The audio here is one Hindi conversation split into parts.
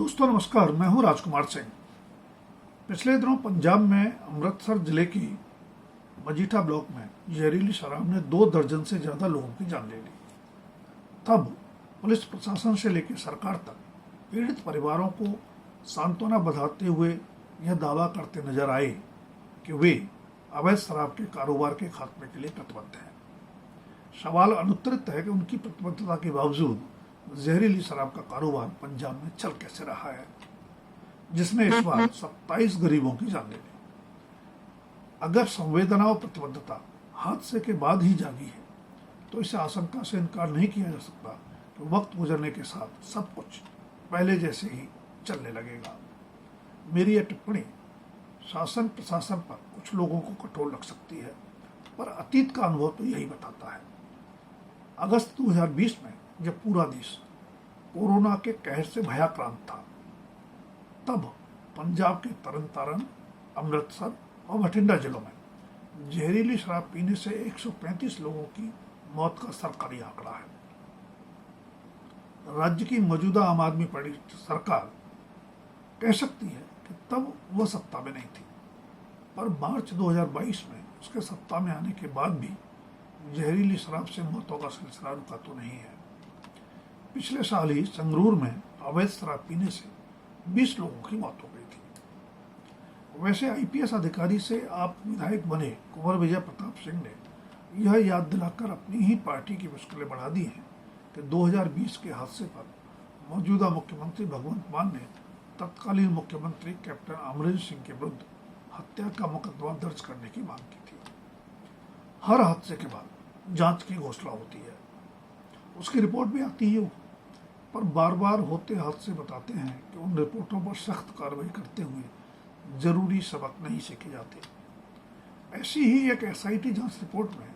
दोस्तों नमस्कार, मैं हूं राजकुमार सिंह। पिछले दिनों पंजाब में अमृतसर जिले की मजीठा ब्लॉक में जहरीली शराब ने 2 दर्जन से ज्यादा लोगों की जान ले ली। तब पुलिस प्रशासन से लेकर सरकार तक पीड़ित परिवारों को सांत्वना बधाते हुए यह दावा करते नजर आए कि वे अवैध शराब के कारोबार के खात्मे के लिए प्रतिबद्ध हैं। सवाल अनुत्तरित है कि उनकी प्रतिबद्धता के बावजूद जहरीली शराब का कारोबार पंजाब में चल कैसे रहा है, जिसने इस बार 27 गरीबों की जान ले ली। अगर संवेदना और प्रतिबद्धता हादसे के बाद ही जागी है तो इस आशंका से इनकार नहीं किया जा सकता कि वक्त गुजरने के साथ सब कुछ पहले जैसे ही चलने लगेगा। मेरी यह टिप्पणी शासन प्रशासन पर कुछ लोगों को कठोर लग सकती है, पर अतीत का अनुभव तो यही बताता है। अगस्त 2020 में जब पूरा देश कोरोना के कहर से भयाक्रांत था, तब पंजाब के तरन तारण, अमृतसर और बठिंडा जिलों में जहरीली शराब पीने से 135 लोगों की मौत का सरकारी आंकड़ा है। राज्य की मौजूदा आम आदमी पार्टी सरकार कह सकती है कि तब वह सत्ता में नहीं थी, पर मार्च 2022 में उसके सत्ता में आने के बाद भी जहरीली शराब से मौतों का सिलसिला रुका तो नहीं है। पिछले साल ही संगरूर में अवैध शराब पीने से 20 लोगों की मौत हो गई थी। वैसे आईपीएस अधिकारी से आप विधायक बने कुंवर विजय प्रताप सिंह ने यह याद दिलाकर अपनी ही पार्टी की मुश्किलें बढ़ा दी हैं कि 2020 के हादसे पर मौजूदा मुख्यमंत्री भगवंत मान ने तत्कालीन मुख्यमंत्री कैप्टन अमरिंदर सिंह के विरुद्ध हत्या का मुकदमा दर्ज करने की मांग की थी। हर हादसे के बाद जांच की घोषणा होती है, उसकी रिपोर्ट भी आती है, पर बार बार होते हादसे बताते हैं कि उन रिपोर्टों पर सख्त कार्रवाई करते हुए जरूरी सबक नहीं सीखे जाते। ऐसी ही एक एसआईटी जांच रिपोर्ट में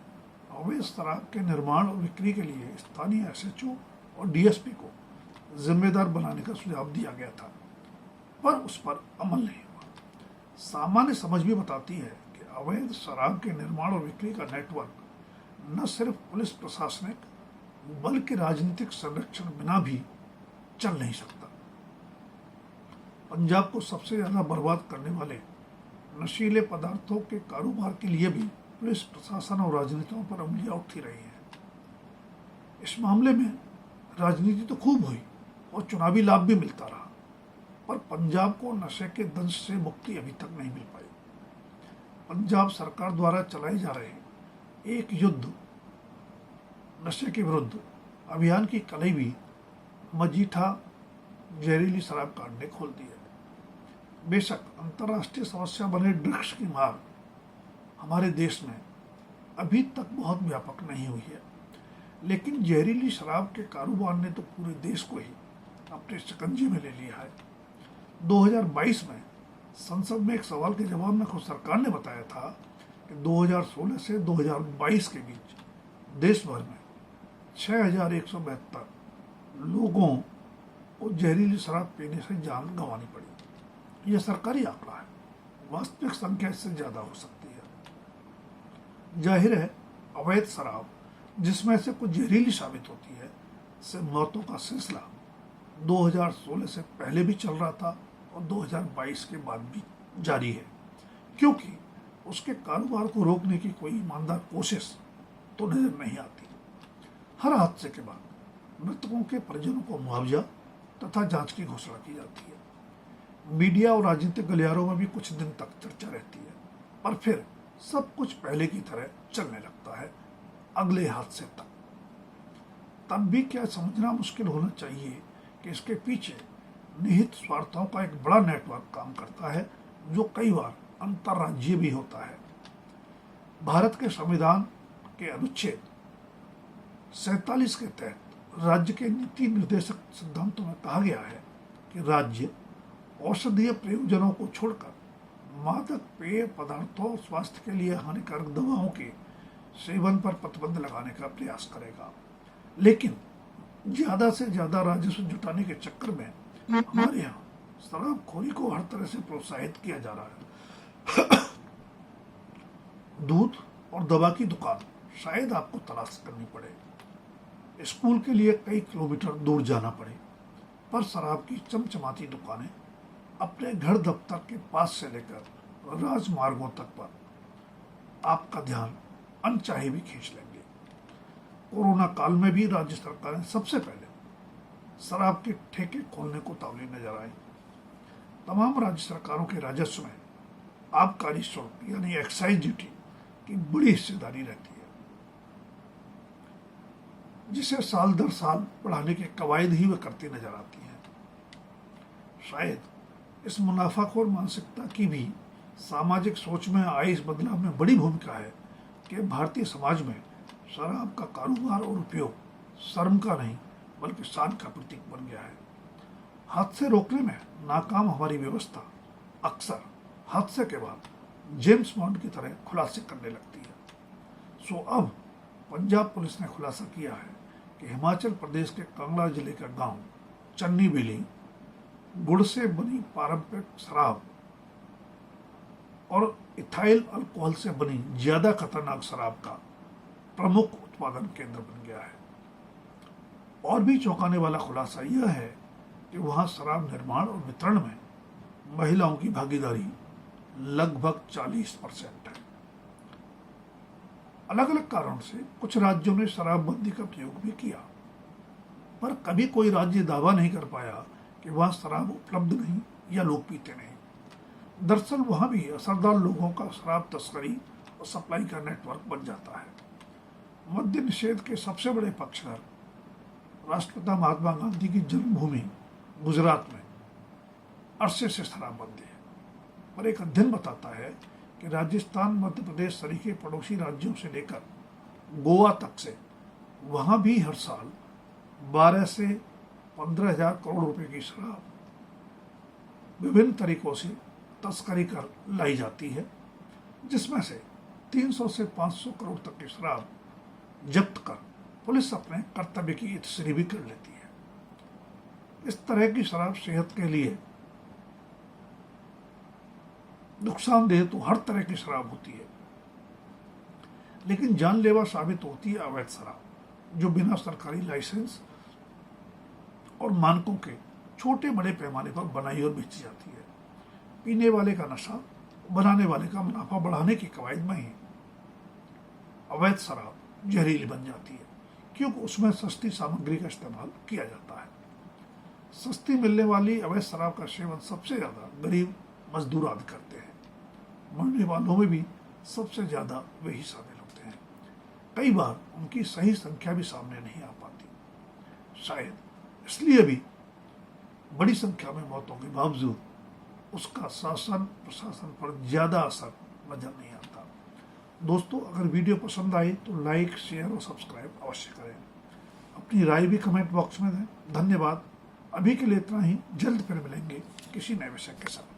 अवैध शराब के निर्माण और बिक्री के लिए स्थानीय एसएचओ और डीएसपी को जिम्मेदार बनाने का सुझाव दिया गया था, पर उस पर अमल नहीं हुआ। सामान्य समझ भी बताती है कि अवैध शराब के निर्माण और बिक्री का नेटवर्क न सिर्फ पुलिस प्रशासनिक बल्कि राजनीतिक संरक्षण बिना भी चल नहीं सकता। पंजाब को सबसे ज्यादा बर्बाद करने वाले नशीले पदार्थों के कारोबार के लिए भी पुलिस प्रशासन और राजनीतियों पर उंगलियां उठी रही हैं। इस मामले में राजनीति तो खूब हुई और चुनावी लाभ भी मिलता रहा, पर पंजाब को नशे के दंश से मुक्ति अभी तक नहीं मिल पाई। पंजाब सरकार द्वारा चलाए जा रहे एक युद्ध नशे के विरुद्ध अभियान की कलई भी मजीठा जहरीली शराब कांड ने खोल दी है। बेशक अंतर्राष्ट्रीय समस्या बने ड्रग्स की मार हमारे देश में अभी तक बहुत व्यापक नहीं हुई है, लेकिन जहरीली शराब के कारोबार ने तो पूरे देश को ही अपने शिकंजे में ले लिया है। 2022 में संसद में एक सवाल के जवाब में खुद सरकार ने बताया था कि 2016 से 2022 के बीच देश भर में 6172 लोगों को जहरीली शराब पीने से जान गंवानी पड़ी। यह सरकारी आंकड़ा है, वास्तविक संख्या इससे ज्यादा हो सकती है। जाहिर है अवैध शराब, जिसमें से कुछ जहरीली साबित होती है, से मौतों का सिलसिला 2016 से पहले भी चल रहा था और 2022 के बाद भी जारी है, क्योंकि उसके कारोबार को रोकने की कोई ईमानदार कोशिश तो नजर नहीं आती। हर हादसे के बाद मृतकों के परिजनों को मुआवजा तथा जांच की घोषणा की जाती है। मीडिया और राजनीतिक गलियारों में भी कुछ दिन तक चर्चा रहती है, पर फिर सब कुछ पहले की तरह चलने लगता है अगले हादसे तक। तब भी क्या समझना मुश्किल होना चाहिए कि इसके पीछे निहित स्वार्थों का एक बड़ा नेटवर्क काम करता है, जो कई बार अंतर्राज्यीय भी होता है। भारत के संविधान के अनुच्छेद 47 के तहत राज्य के नीति निर्देशक सिद्धांतों में कहा गया है कि राज्य औषधीय प्रयोजनों को छोड़कर मादक पेय पदार्थों और स्वास्थ्य के लिए हानिकारक दवाओं के सेवन पर प्रतिबंध लगाने का प्रयास करेगा। लेकिन ज्यादा से ज्यादा राजस्व जुटाने के चक्कर में हमारे यहाँ शराबखोरी को हर तरह से प्रोत्साहित किया जा रहा है। दूध और दवा की दुकान शायद आपको तलाश करनी पड़े, स्कूल के लिए कई किलोमीटर दूर जाना पड़े, पर शराब की चमचमाती दुकानें अपने घर दफ्तर के पास से लेकर राजमार्गों तक पर आपका ध्यान अनचाहे भी खींच लेंगे। कोरोना काल में भी राज्य सरकारें सबसे पहले शराब के ठेके खोलने को तावली नजर आए। तमाम राज्य सरकारों के राजस्व में आबकारी शुल्क यानी एक्साइज ड्यूटी की बड़ी हिस्सेदारी रहती है, जिसे साल दर साल बढ़ाने के कवायद ही वे करती नजर आती हैं। शायद इस मुनाफाखोर मानसिकता की भी सामाजिक सोच में आई इस बदलाव में बड़ी भूमिका है कि भारतीय समाज में शराब का कारोबार और उपयोग शर्म का नहीं बल्कि शान का प्रतीक बन गया है। हादसे रोकने में नाकाम हमारी व्यवस्था अक्सर हादसे के बाद जेम्स बॉन्ड की तरह खुलासे करने लगती है। सो अब पंजाब पुलिस ने खुलासा किया है कि हिमाचल प्रदेश के कांगड़ा जिले का गांव चन्नी बेली गुड़ से बनी पारंपरिक शराब और इथाइल अल्कोहल से बनी ज्यादा खतरनाक शराब का प्रमुख उत्पादन केंद्र बन गया है। और भी चौंकाने वाला खुलासा यह है कि वहां शराब निर्माण और वितरण में महिलाओं की भागीदारी लगभग 40% है। अलग अलग कारणों से कुछ राज्यों ने शराबबंदी का प्रयोग भी किया, पर कभी कोई राज्य दावा नहीं कर पाया कि वहां शराब उपलब्ध नहीं या लोग पीते नहीं। दरअसल वहां भी असरदार लोगों का शराब तस्करी और सप्लाई का नेटवर्क बन जाता है। मद्य निषेध के सबसे बड़े पक्षधर राष्ट्रपिता महात्मा गांधी की जन्मभूमि गुजरात में अरसे से शराबबंदी है, पर एक अध्ययन बताता है कि राजस्थान, मध्य प्रदेश सरीखे पड़ोसी राज्यों से लेकर गोवा तक से वहां भी हर साल 12 से 15,000 करोड़ रुपए की शराब विभिन्न तरीकों से तस्करी कर लाई जाती है, जिसमें से 300 से 500 करोड़ तक की शराब जब्त कर पुलिस अपने कर्तव्य की इतश्री भी कर लेती है। इस तरह की शराब सेहत के लिए नुकसानदेह तो हर तरह की शराब होती है, लेकिन जानलेवा साबित होती है अवैध शराब, जो बिना सरकारी लाइसेंस और मानकों के छोटे बड़े पैमाने पर बनाई और बेची जाती है। पीने वाले का नशा, बनाने वाले का मुनाफा बढ़ाने की कवायद में ही अवैध शराब जहरीली बन जाती है, क्योंकि उसमें सस्ती सामग्री का इस्तेमाल किया जाता है। सस्ती मिलने वाली अवैध शराब का सेवन सबसे ज्यादा गरीब मजदूर आदि करते हैं। मरने वालों में भी सबसे ज्यादा वही शामिल होते हैं। कई बार उनकी सही संख्या भी सामने नहीं आ पाती। शायद इसलिए भी बड़ी संख्या में मौतों के बावजूद उसका शासन प्रशासन पर ज्यादा असर नजर नहीं आता। दोस्तों, अगर वीडियो पसंद आए तो लाइक, शेयर और सब्सक्राइब अवश्य करें। अपनी राय भी कमेंट बॉक्स में दें। धन्यवाद। अभी के लिए इतना ही। जल्द फिर मिलेंगे किसी नए विषय के साथ।